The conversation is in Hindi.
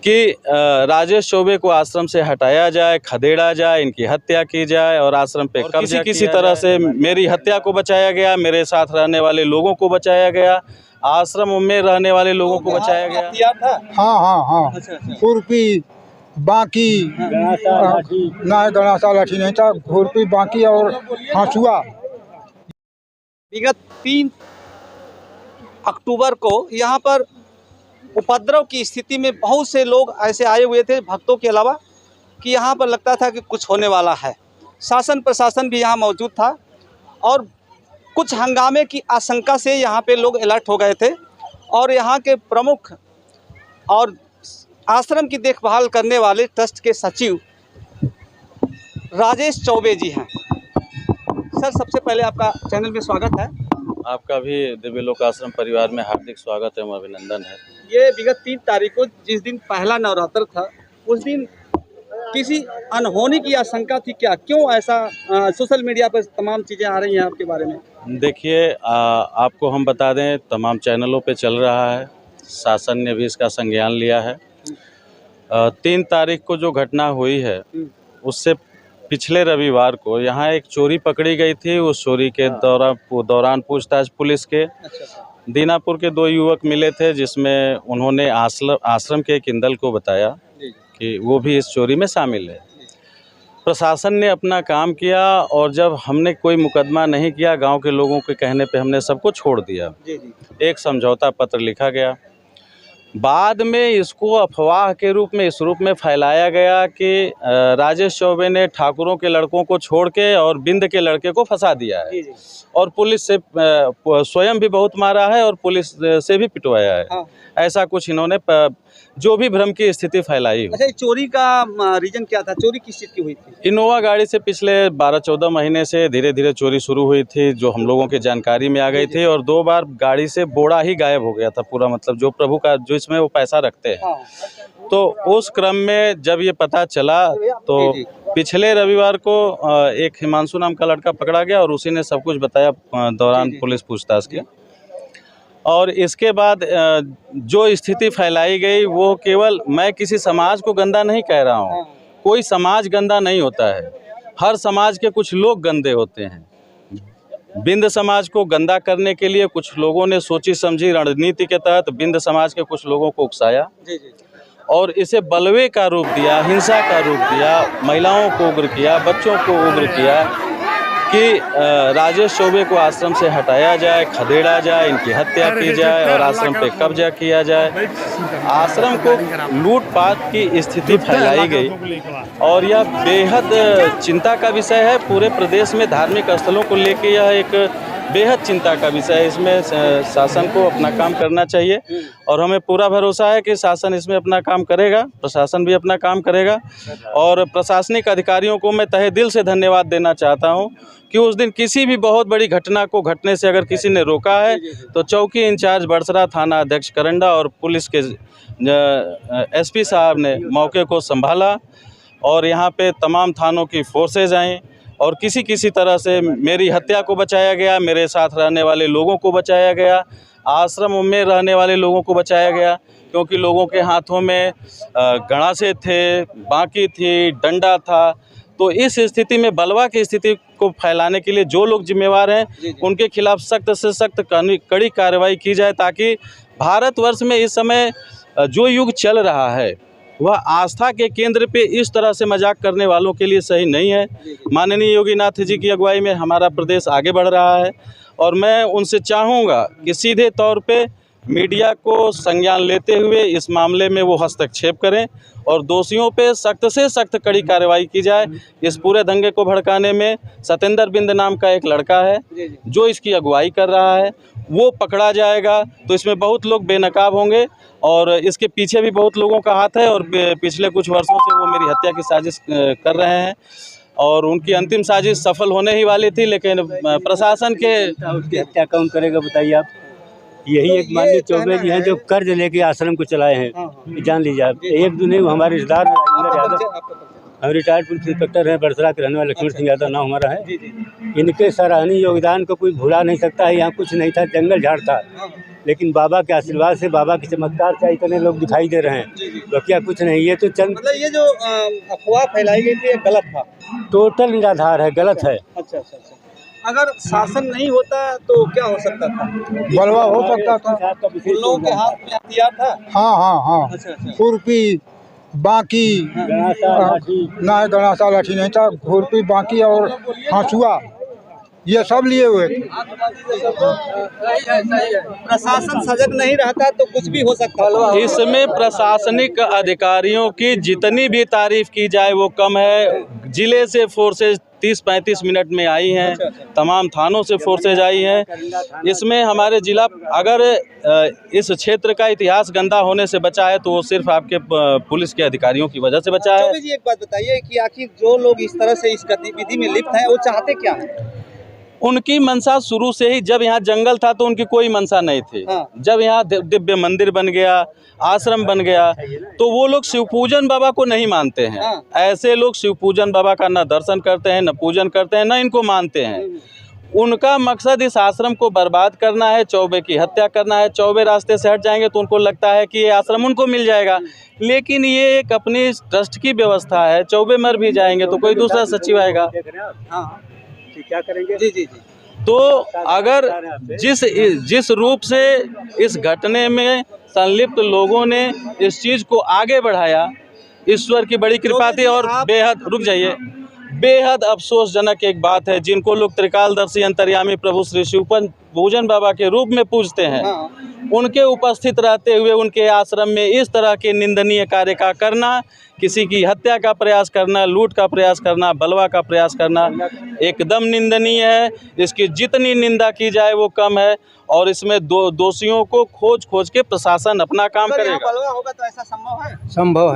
कि राजेश चौबे को आश्रम से हटाया जाए, खदेड़ा जाए, इनकी हत्या की जाए और आश्रम पे किसी तरह से मेरी हत्या को बचाया गया, मेरे साथ रहने वाले लोगों को बचाया गया, आश्रम में रहने वाले लोगों को बचाया गया। हाँ। खुरपी बाकी ना गणासा लाठी नहीं था, खुरपी बाकी और हंसुआ। विगत 3 अक्टूबर को यहाँ पर उपद्रव की स्थिति में बहुत से लोग ऐसे आए हुए थे, भक्तों के अलावा, कि यहाँ पर लगता था कि कुछ होने वाला है। शासन प्रशासन भी यहाँ मौजूद था और कुछ हंगामे की आशंका से यहाँ पे लोग अलर्ट हो गए थे। और यहाँ के प्रमुख और आश्रम की देखभाल करने वाले ट्रस्ट के सचिव राजेश चौबे जी हैं। सर, सबसे पहले आपका चैनल में स्वागत है। आपका भी दिव्यलोक आश्रम परिवार में हार्दिक स्वागत है, अभिनंदन है। ये विगत 3 तारीख को जिस दिन पहला नवरात्र था, उस दिन किसी अनहोनी की आशंका थी क्या? क्यों ऐसा सोशल मीडिया पर तमाम चीज़ें आ रही हैं आपके बारे में? देखिए, आपको हम बता दें, तमाम चैनलों पे चल रहा है, शासन ने भी इसका संज्ञान लिया है। 3 तारीख को जो घटना हुई है, उससे पिछले रविवार को यहाँ एक चोरी पकड़ी गई थी। उस चोरी के दौरान पूछताछ पुलिस के दीनापुर के 2 युवक मिले थे, जिसमें उन्होंने आश्रम के एक इंदल को बताया कि वो भी इस चोरी में शामिल है। प्रशासन ने अपना काम किया और जब हमने कोई मुकदमा नहीं किया, गांव के लोगों के कहने पे हमने सबको छोड़ दिया। एक समझौता पत्र लिखा गया। बाद में इसको अफवाह के रूप में इस रूप में फैलाया गया कि राजेश चौबे ने ठाकुरों के लड़कों को छोड़ के और बिंद के लड़के को फंसा दिया है और पुलिस से स्वयं भी बहुत मारा है और पुलिस से भी पिटवाया है। हाँ। ऐसा कुछ इन्होंने जो भी भ्रम की स्थिति फैलाई हो। अच्छा, चोरी का रीजन क्या था? चोरी किस चीज़ की हुई थी? इनोवा गाड़ी से पिछले 12-14 महीने से धीरे धीरे चोरी शुरू हुई थी, जो हम लोगों की जानकारी में आ गई थी। और 2 बार गाड़ी से बोड़ा ही गायब हो गया था पूरा, मतलब जो प्रभु का जो इसमें वो पैसा रखते हैं। हाँ। तो उस क्रम में जब ये पता चला तो पिछले रविवार को एक हिमांशु नाम का लड़का पकड़ा गया और उसी ने सब कुछ बताया दौरान पुलिस पूछताछ की। और इसके बाद जो स्थिति फैलाई गई, वो केवल, मैं किसी समाज को गंदा नहीं कह रहा हूँ, कोई समाज गंदा नहीं होता है, हर समाज के कुछ लोग गंदे होते हैं। बिंद समाज को गंदा करने के लिए कुछ लोगों ने सोची समझी रणनीति के तहत बिंद समाज के कुछ लोगों को उकसाया और इसे बलवे का रूप दिया, हिंसा का रूप दिया, महिलाओं को उग्र किया, बच्चों को उग्र किया कि राजेश चौबे को आश्रम से हटाया जाए, खदेड़ा जाए, इनकी हत्या की जाए और आश्रम पे कब्जा किया जाए। आश्रम को लूटपाट की स्थिति फैलाई गई और यह बेहद चिंता का विषय है। पूरे प्रदेश में धार्मिक स्थलों को लेकर यह एक बेहद चिंता का विषय है। इसमें शासन को अपना काम करना चाहिए और हमें पूरा भरोसा है कि शासन इसमें अपना काम करेगा, प्रशासन भी अपना काम करेगा। और प्रशासनिक अधिकारियों को मैं तहे दिल से धन्यवाद देना चाहता हूं कि उस दिन किसी भी बहुत बड़ी घटना को घटने से अगर किसी ने रोका है तो चौकी इंचार्ज बड़सरा, थाना अध्यक्ष करंडा और पुलिस के एसपी साहब ने मौके को संभाला और यहाँ पे तमाम थानों की फोर्सेज आईं और किसी तरह से मेरी हत्या को बचाया गया, मेरे साथ रहने वाले लोगों को बचाया गया, आश्रम में रहने वाले लोगों को बचाया गया, क्योंकि लोगों के हाथों में गणासे थे, बाकी थी, डंडा था। तो इस स्थिति में बलवा की स्थिति को फैलाने के लिए जो लोग जिम्मेवार हैं उनके खिलाफ सख्त से सख्त कड़ी कार्रवाई की जाए, ताकि भारतवर्ष में इस समय जो युग चल रहा है वह आस्था के केंद्र पे इस तरह से मजाक करने वालों के लिए सही नहीं है। माननीय योगीनाथ जी की अगुवाई में हमारा प्रदेश आगे बढ़ रहा है और मैं उनसे चाहूँगा कि सीधे तौर पे मीडिया को संज्ञान लेते हुए इस मामले में वो हस्तक्षेप करें और दोषियों पे सख्त से सख्त कड़ी कार्रवाई की जाए। इस पूरे दंगे को भड़काने में सतेंद्र बिंद नाम का एक लड़का है जो इसकी अगुवाई कर रहा है, वो पकड़ा जाएगा तो इसमें बहुत लोग बेनकाब होंगे और इसके पीछे भी बहुत लोगों का हाथ है और पिछले कुछ वर्षों से वो मेरी हत्या की साजिश कर रहे हैं और उनकी अंतिम साजिश सफल होने ही वाली थी, लेकिन प्रशासन के हत्या कौन करेगा बताइए आप? यही एक माननीय चौबे जी हैं जो कर्ज लेके आश्रम को चलाए हैं। जान लीजिए आप, एक दो नहीं, वो हमारे रिश्तेदार हम रिटायर्ड पुलिस इंस्पेक्टर हैं, बड़सरा के रहने वाले लक्ष्मण सिंह यादव नाम हमारा है। इनके सराहनीय योगदान को कोई भुला नहीं सकता है। यहाँ कुछ नहीं था, जंगल झाड़ था, लेकिन बाबा के आशीर्वाद से, बाबा के चमत्कार से इतने लोग दिखाई दे रहे हैं। बाकी कुछ नहीं, ये तो चंद मतलब ये जो अफवाह फैलाई गई थी ये गलत था। टोटल निराधार है, गलत है। अच्छा अच्छा अच्छा। अगर शासन नहीं होता तो क्या हो सकता था? बलवा हो सकता था। उन लोगों के हाथ में हथियार था। हाँ हाँ हाँ, अच्छा अच्छा। खुरपी बाकी ना गणासा लाठी नहीं था, खुरपी बाकी और हंसुआ ये सब लिए हुए थे। प्रशासन सजग नहीं रहता तो कुछ भी हो सकता था। इसमें प्रशासनिक अधिकारियों की जितनी भी तारीफ की जाए वो कम है। जिले से फोर्सेज 30-35 मिनट में आई हैं, तमाम थानों से फोर्सेज आई हैं। इसमें हमारे जिला अगर इस क्षेत्र का इतिहास गंदा होने से बचा है तो वो सिर्फ आपके पुलिस के अधिकारियों की वजह से बचा है। चौबे जी एक बात बताइए कि आखिर जो लोग इस तरह से इस गतिविधि में लिप्त हैं वो चाहते क्या हैं? उनकी मंशा शुरू से ही, जब यहाँ जंगल था तो उनकी कोई मंशा नहीं थी। हाँ। जब यहाँ दिव्य मंदिर बन गया, आश्रम बन गया, तो वो लोग शिवपूजन बाबा को नहीं मानते हैं। हाँ। ऐसे लोग शिवपूजन बाबा का न दर्शन करते हैं, न पूजन करते हैं, न इनको मानते हैं। उनका मकसद इस आश्रम को बर्बाद करना है, चौबे की हत्या करना है। चौबे रास्ते से हट जाएंगे तो उनको लगता है कि ये आश्रम उनको मिल जाएगा, लेकिन ये एक अपनी ट्रस्ट की व्यवस्था है। चौबे मर भी जाएंगे तो कोई दूसरा सचिव आएगा। हाँ क्या करेंगे? जी जी जी। तो अगर जिस रूप से इस घटने में संलिप्त लोगों ने इस चीज़ को आगे बढ़ाया, ईश्वर की बड़ी कृपा थी। और बेहद, रुक जाइए, बेहद अफसोसजनक एक बात है, जिनको लोग त्रिकालदर्शी अंतर्यामी प्रभु श्री शिवपूजन बाबा के रूप में पूजते हैं, उनके उपस्थित रहते हुए उनके आश्रम में इस तरह के निंदनीय कार्य का करना, किसी की हत्या का प्रयास करना, लूट का प्रयास करना, बलवा का प्रयास करना एकदम निंदनीय है। इसकी जितनी निंदा की जाए वो कम है। और इसमें दोषियों को खोज के प्रशासन अपना काम करेगा। बलवा होगा तो ऐसा संभव है? संभव है।